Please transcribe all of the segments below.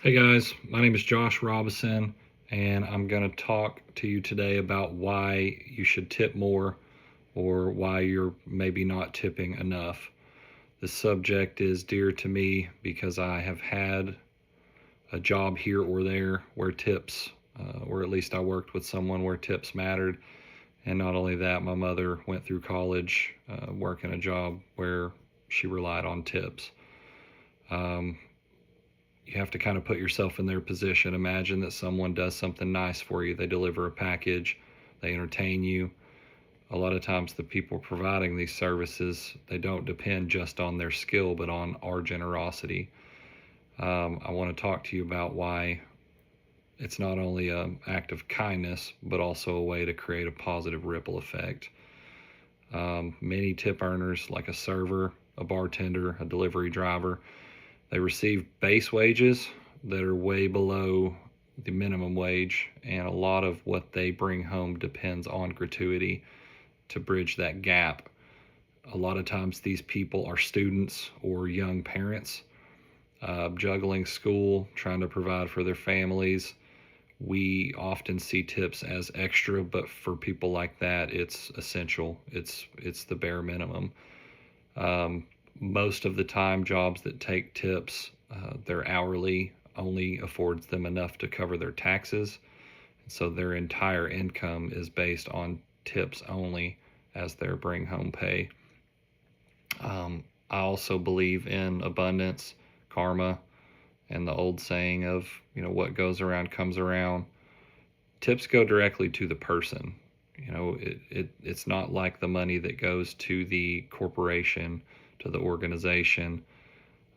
Hey guys, my name is Josh Robison, and I'm going to talk to you today about why you should tip more or why you're maybe not tipping enough. This subject is dear to me because I have had a job here or there where tips, or at least I worked with someone where tips mattered. And not only that, my mother went through college working a job where she relied on tips. Um, you have to kind of put yourself in their position. Imagine that someone does something nice for you. They deliver a package, they entertain you. A lot of times, the people providing these services, they don't depend just on their skill, but on our generosity. I want to talk to you about why it's not only an act of kindness, but also a way to create a positive ripple effect. Many tip earners, like a server, a bartender, a delivery driver, they receive base wages that are way below the minimum wage, and a lot of what they bring home depends on gratuity to bridge that gap. A lot of times, these people are students or young parents juggling school, trying to provide for their families. We often see tips as extra, but for people like that, it's essential. It's the bare minimum. Um, Most of the time, jobs that take tips, their hourly only affords them enough to cover their taxes. So their entire income is based on tips only as their bring home pay. I also believe in abundance, karma, and the old saying of, what goes around comes around. Tips go directly to the person. It's not like the money that goes to the corporation, to the organization.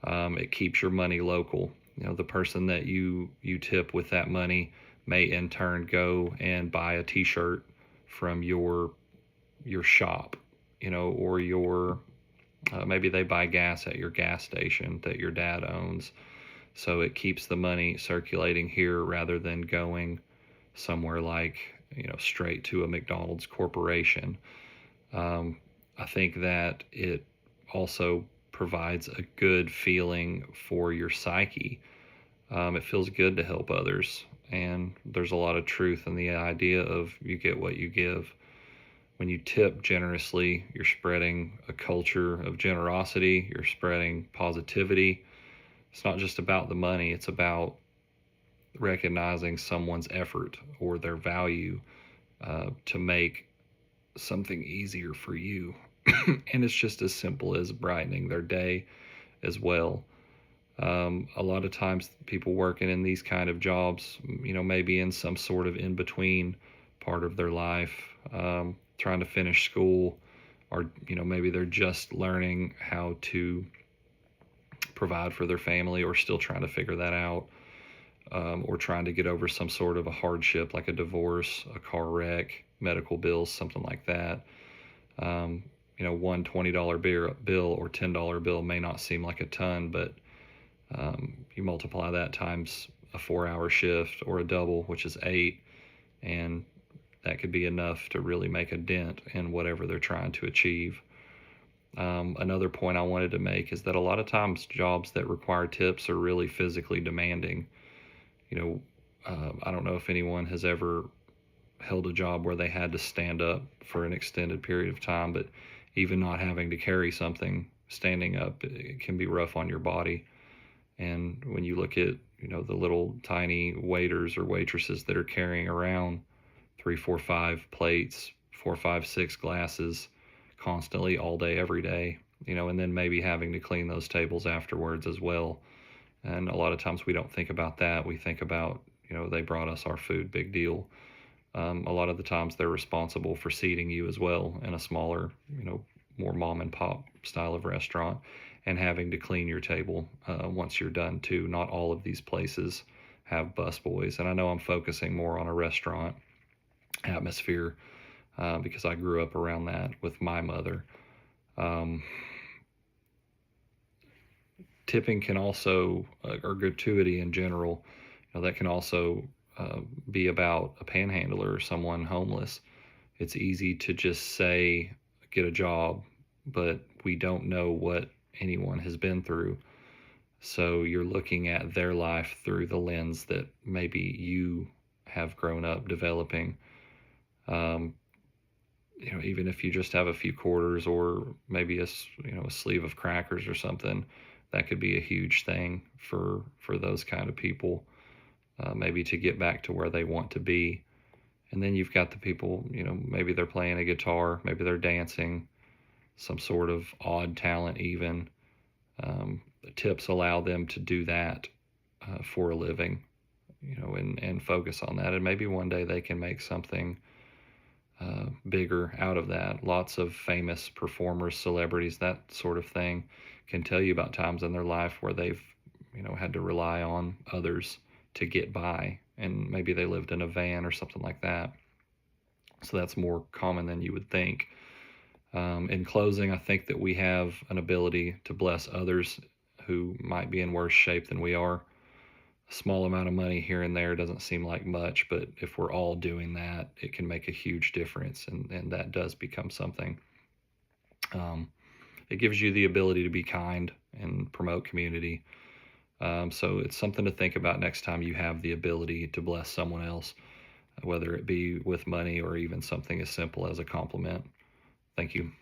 It keeps your money local. The person that you tip with that money may in turn go and buy a T-shirt from your shop, or your maybe they buy gas at your gas station that your dad owns. So it keeps the money circulating here rather than going somewhere like, straight to a McDonald's corporation. I think that it also provides a good feeling for your psyche. It feels good to help others, and there's a lot of truth in the idea of you get what you give. When you tip generously, you're spreading a culture of generosity, you're spreading positivity. It's not just about the money, it's about recognizing someone's effort or their value to make something easier for you. And it's just as simple as brightening their day as well. A lot of times, people working in these kind of jobs, maybe in some sort of in between part of their life, trying to finish school, or maybe they're just learning how to provide for their family, or still trying to figure that out, or trying to get over some sort of a hardship like a divorce, a car wreck, medical bills, something like that. Um, one $20 bill or $10 bill may not seem like a ton, but you multiply that times a 4-hour shift or a double, which is 8, and that could be enough to really make a dent in whatever they're trying to achieve. Another point I wanted to make is that a lot of times jobs that require tips are really physically demanding. I don't know if anyone has ever held a job where they had to stand up for an extended period of time, but even not having to carry something, standing up, it can be rough on your body. And when you look at, the little tiny waiters or waitresses that are carrying around 3, 4, 5 plates, 4, 5, 6 glasses constantly all day, every day, and then maybe having to clean those tables afterwards as well. And a lot of times we don't think about that. We think about, they brought us our food, big deal. A lot of the times they're responsible for seating you as well in a smaller, more mom and pop style of restaurant, and having to clean your table once you're done too. Not all of these places have busboys, and I know I'm focusing more on a restaurant atmosphere because I grew up around that with my mother. Um, Tipping can also, or gratuity in general, that can also be about a panhandler or someone homeless. It's easy to just say, get a job, but we don't know what anyone has been through. So you're looking at their life through the lens that maybe you have grown up developing. Um, even if you just have a few quarters or maybe a sleeve of crackers or something, that could be a huge thing for those kind of people, maybe to get back to where they want to be. And then you've got the people, maybe they're playing a guitar, maybe they're dancing, some sort of odd talent even. The tips allow them to do that for a living, and focus on that. And maybe one day they can make something bigger out of that. Lots of famous performers, celebrities, that sort of thing can tell you about times in their life where they've, had to rely on others to get by. And maybe they lived in a van or something like that. So that's more common than you would think. In closing, I think that we have an ability to bless others who might be in worse shape than we are. A small amount of money here and there doesn't seem like much, but if we're all doing that, it can make a huge difference, and that does become something. Um, it gives you the ability to be kind and promote community. So it's something to think about next time you have the ability to bless someone else, whether it be with money or even something as simple as a compliment. Thank you.